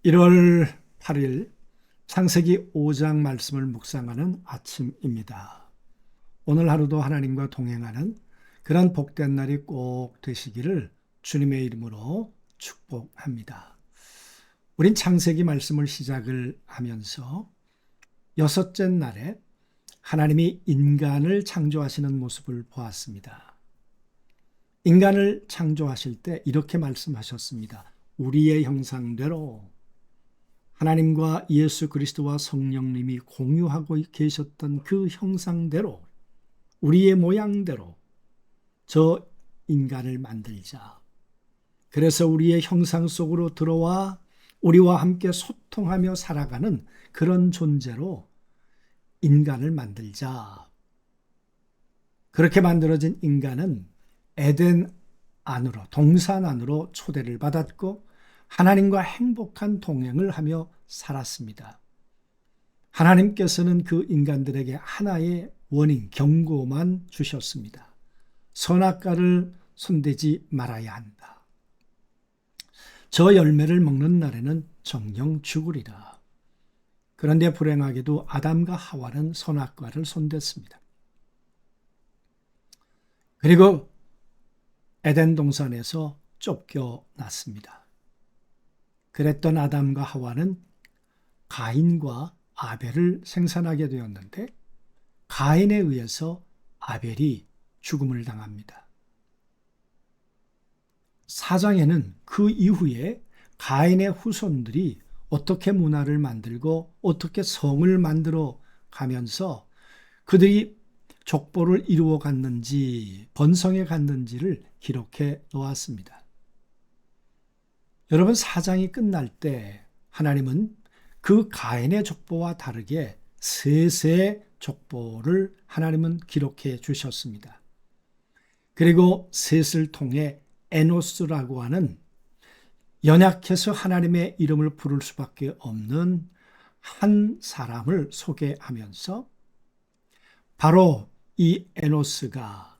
1월 8일 창세기 5장 말씀을 묵상하는 아침입니다. 오늘 하루도 하나님과 동행하는 그런 복된 날이 꼭 되시기를 주님의 이름으로 축복합니다. 우린 창세기 말씀을 시작을 하면서 여섯째 날에 하나님이 인간을 창조하시는 모습을 보았습니다. 인간을 창조하실 때 이렇게 말씀하셨습니다. 우리의 형상대로. 하나님과 예수 그리스도와 성령님이 공유하고 계셨던 그 형상대로, 우리의 모양대로 저 인간을 만들자. 그래서 우리의 형상 속으로 들어와 우리와 함께 소통하며 살아가는 그런 존재로 인간을 만들자. 그렇게 만들어진 인간은 에덴 안으로, 동산 안으로 초대를 받았고 하나님과 행복한 동행을 하며 살았습니다. 하나님께서는 그 인간들에게 하나의 원인, 경고만 주셨습니다. 선악과를 손대지 말아야 한다. 저 열매를 먹는 날에는 정녕 죽으리라. 그런데 불행하게도 아담과 하와는 선악과를 손댔습니다. 그리고 에덴 동산에서 쫓겨났습니다. 그랬던 아담과 하와는 가인과 아벨을 생산하게 되었는데 가인에 의해서 아벨이 죽음을 당합니다. 4장에는 그 이후에 가인의 후손들이 어떻게 문화를 만들고 어떻게 성을 만들어 가면서 그들이 족보를 이루어 갔는지 번성해 갔는지를 기록해 놓았습니다. 여러분, 4장이 끝날 때 하나님은 그 가인의 족보와 다르게 셋의 족보를 하나님은 기록해 주셨습니다. 그리고 셋을 통해 에노스라고 하는 연약해서 하나님의 이름을 부를 수밖에 없는 한 사람을 소개하면서 바로 이 에노스가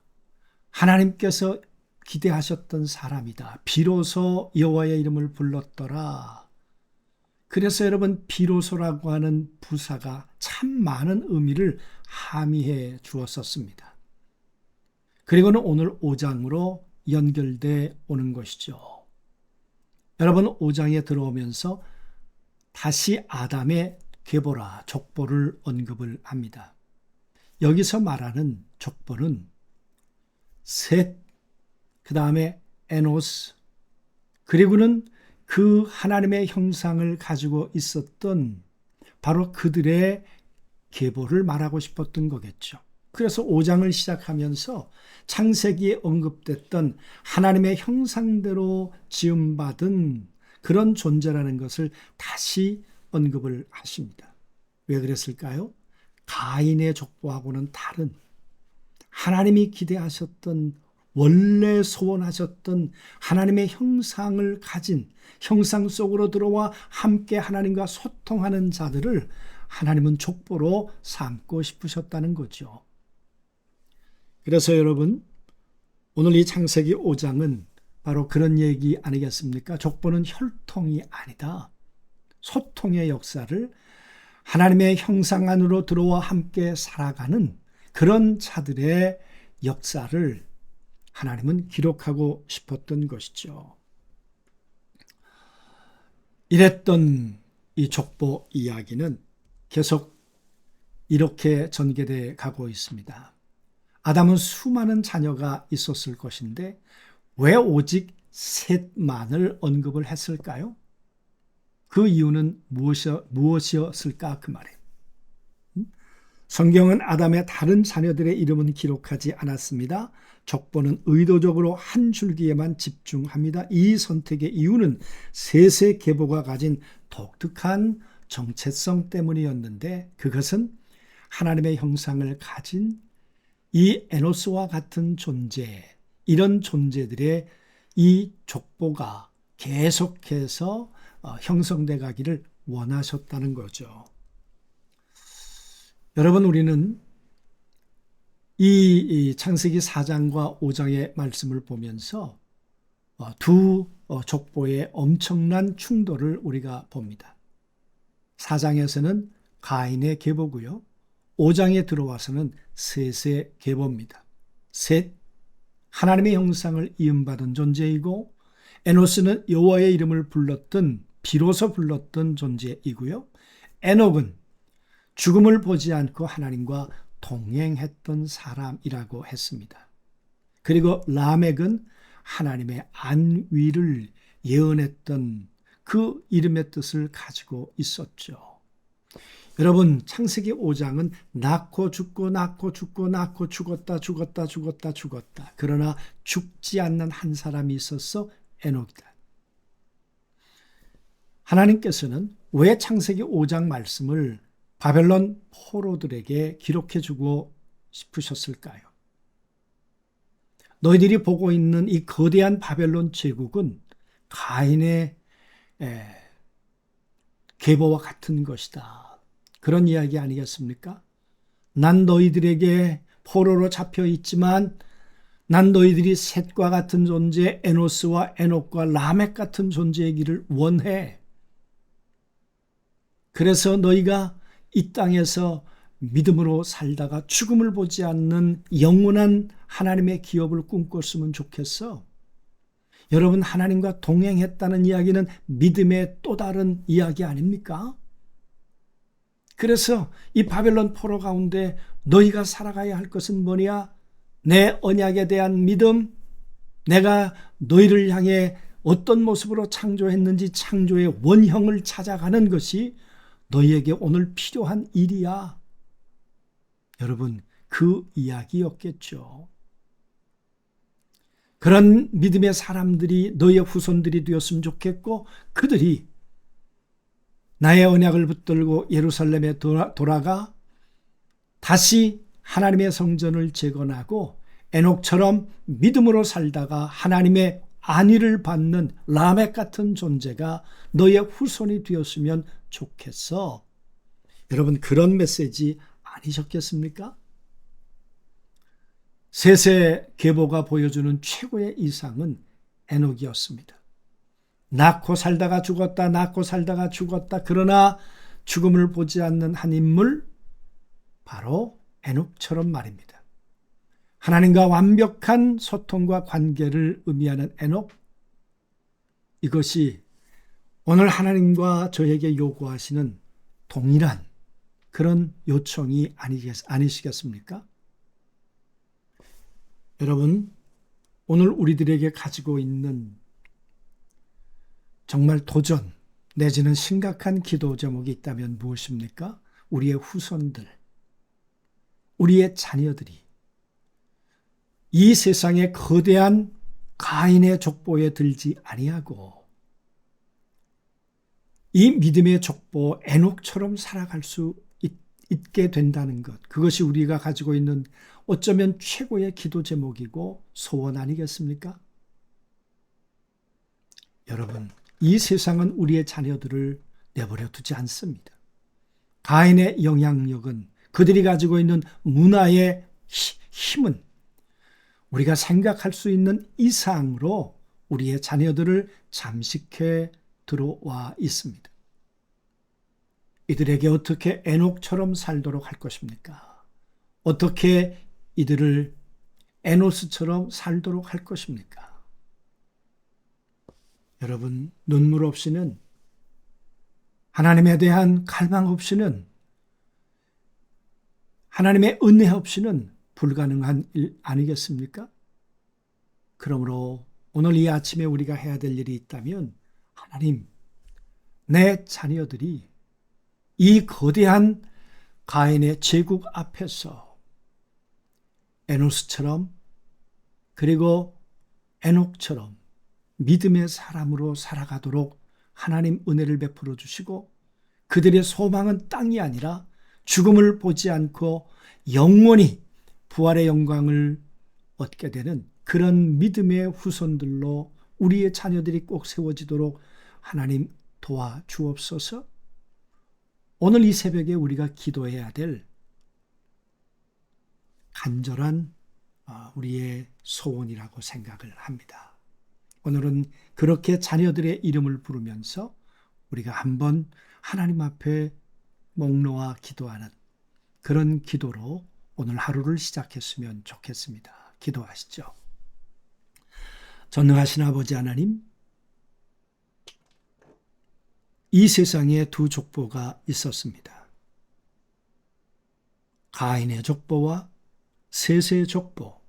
하나님께서 기대하셨던 사람이다. 비로소 여호와의 이름을 불렀더라. 그래서 여러분, 비로소라고 하는 부사가 참 많은 의미를 함의해 주었었습니다. 그리고는 오늘 5장으로 연결돼 오는 것이죠. 여러분, 5장에 들어오면서 다시 아담의 계보라, 족보를 언급을 합니다. 여기서 말하는 족보는 셋, 그 다음에 에노스, 그리고는 그 하나님의 형상을 가지고 있었던 바로 그들의 계보를 말하고 싶었던 거겠죠. 그래서 5장을 시작하면서 창세기에 언급됐던 하나님의 형상대로 지음받은 그런 존재라는 것을 다시 언급을 하십니다. 왜 그랬을까요? 가인의 족보하고는 다른 하나님이 기대하셨던, 원래 소원하셨던 하나님의 형상을 가진, 형상 속으로 들어와 함께 하나님과 소통하는 자들을 하나님은 족보로 삼고 싶으셨다는 거죠. 그래서 여러분, 오늘 이 창세기 5장은 바로 그런 얘기 아니겠습니까? 족보는 혈통이 아니다. 소통의 역사를, 하나님의 형상 안으로 들어와 함께 살아가는 그런 자들의 역사를 하나님은 기록하고 싶었던 것이죠. 이랬던 이 족보 이야기는 계속 이렇게 전개돼 가고 있습니다. 아담은 수많은 자녀가 있었을 것인데 왜 오직 셋만을 언급을 했을까요? 그 이유는 무엇이었을까? 그 말이에요. 성경은 아담의 다른 자녀들의 이름은 기록하지 않았습니다. 족보는 의도적으로 한 줄기에만 집중합니다. 이 선택의 이유는 셋의 계보가 가진 독특한 정체성 때문이었는데, 그것은 하나님의 형상을 가진 이 에노스와 같은 존재, 이런 존재들의 이 족보가 계속해서 형성돼 가기를 원하셨다는 거죠. 여러분, 우리는 이 창세기 4장과 5장의 말씀을 보면서 두 족보의 엄청난 충돌을 우리가 봅니다. 4장에서는 가인의 계보고요. 5장에 들어와서는 셋의 계보입니다. 셋, 하나님의 형상을 이음받은 존재이고, 에노스는 여호와의 이름을 비로소 불렀던 존재이고요. 에녹은 죽음을 보지 않고 하나님과 동행했던 사람이라고 했습니다. 그리고 라멕은 하나님의 안위를 예언했던 그 이름의 뜻을 가지고 있었죠. 여러분, 창세기 5장은 낳고 죽고 낳고 죽고 낳고 죽었다 죽었다 죽었다 죽었다. 그러나 죽지 않는 한 사람이 있었어, 에녹이다. 하나님께서는 왜 창세기 5장 말씀을 바벨론 포로들에게 기록해주고 싶으셨을까요? 너희들이 보고 있는 이 거대한 바벨론 제국은 가인의 계보와 같은 것이다. 그런 이야기 아니겠습니까? 난 너희들에게 포로로 잡혀 있지만 난 너희들이 셋과 같은 존재, 에노스와 에녹과 라멕 같은 존재이기를 원해. 그래서 너희가 이 땅에서 믿음으로 살다가 죽음을 보지 않는 영원한 하나님의 기업을 꿈꿨으면 좋겠어. 여러분, 하나님과 동행했다는 이야기는 믿음의 또 다른 이야기 아닙니까? 그래서 이 바벨론 포로 가운데 너희가 살아가야 할 것은 뭐냐? 내 언약에 대한 믿음, 내가 너희를 향해 어떤 모습으로 창조했는지 창조의 원형을 찾아가는 것이 너희에게 오늘 필요한 일이야. 여러분, 그 이야기였겠죠. 그런 믿음의 사람들이 너희의 후손들이 되었으면 좋겠고, 그들이 나의 언약을 붙들고 예루살렘에 돌아가 다시 하나님의 성전을 재건하고 에녹처럼 믿음으로 살다가 하나님의 안위를 받는 라멕 같은 존재가 너의 후손이 되었으면 좋겠어. 여러분, 그런 메시지 아니셨겠습니까? 셋의 계보가 보여주는 최고의 이상은 에녹이었습니다. 낳고 살다가 죽었다, 낳고 살다가 죽었다. 그러나 죽음을 보지 않는 한 인물, 바로 에녹처럼 말입니다. 하나님과 완벽한 소통과 관계를 의미하는 에녹, 이것이 오늘 하나님과 저에게 요구하시는 동일한 그런 요청이 아니시겠습니까? 여러분, 오늘 우리들에게 가지고 있는 정말 도전 내지는 심각한 기도 제목이 있다면 무엇입니까? 우리의 후손들, 우리의 자녀들이 이 세상의 거대한 가인의 족보에 들지 아니하고 이 믿음의 족보 에녹처럼 살아갈 수 있게 된다는 것, 그것이 우리가 가지고 있는 어쩌면 최고의 기도 제목이고 소원 아니겠습니까? 여러분, 이 세상은 우리의 자녀들을 내버려 두지 않습니다. 가인의 영향력은, 그들이 가지고 있는 문화의 힘은 우리가 생각할 수 있는 이상으로 우리의 자녀들을 잠식해 들어와 있습니다. 이들에게 어떻게 에녹처럼 살도록 할 것입니까? 어떻게 이들을 에노스처럼 살도록 할 것입니까? 여러분, 눈물 없이는, 하나님에 대한 갈망 없이는, 하나님의 은혜 없이는 불가능한 일 아니겠습니까? 그러므로 오늘 이 아침에 우리가 해야 될 일이 있다면, 하나님, 내 자녀들이 이 거대한 가인의 제국 앞에서 에노스처럼, 그리고 에녹처럼 믿음의 사람으로 살아가도록 하나님 은혜를 베풀어 주시고, 그들의 소망은 땅이 아니라 죽음을 보지 않고 영원히 부활의 영광을 얻게 되는 그런 믿음의 후손들로 우리의 자녀들이 꼭 세워지도록 하나님 도와주옵소서. 오늘 이 새벽에 우리가 기도해야 될 간절한 우리의 소원이라고 생각을 합니다. 오늘은 그렇게 자녀들의 이름을 부르면서 우리가 한번 하나님 앞에 목 놓아 기도하는 그런 기도로 오늘 하루를 시작했으면 좋겠습니다. 기도하시죠. 전능하신 아버지 하나님, 이 세상에 두 족보가 있었습니다. 가인의 족보와 셋의 족보,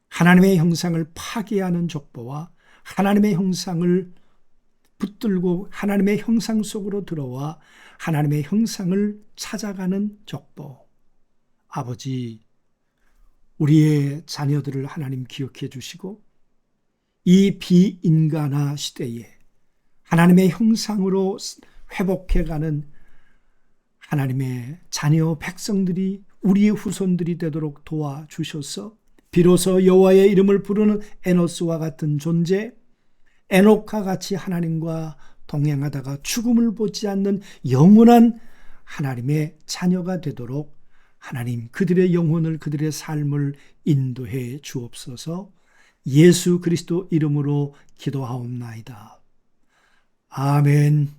하나님의 형상을 파괴하는 족보와 하나님의 형상을 붙들고 하나님의 형상 속으로 들어와 하나님의 형상을 찾아가는 족보. 아버지, 우리의 자녀들을 하나님 기억해 주시고 이 비인간화 시대에 하나님의 형상으로 회복해가는 하나님의 자녀 백성들이 우리의 후손들이 되도록 도와주셔서 비로소 여호와의 이름을 부르는 에노스와 같은 존재, 에녹과 같이 하나님과 동행하다가 죽음을 보지 않는 영원한 하나님의 자녀가 되도록 하나님 그들의 영혼을 그들의 삶을 인도해 주옵소서. 예수 그리스도 이름으로 기도하옵나이다. 아멘.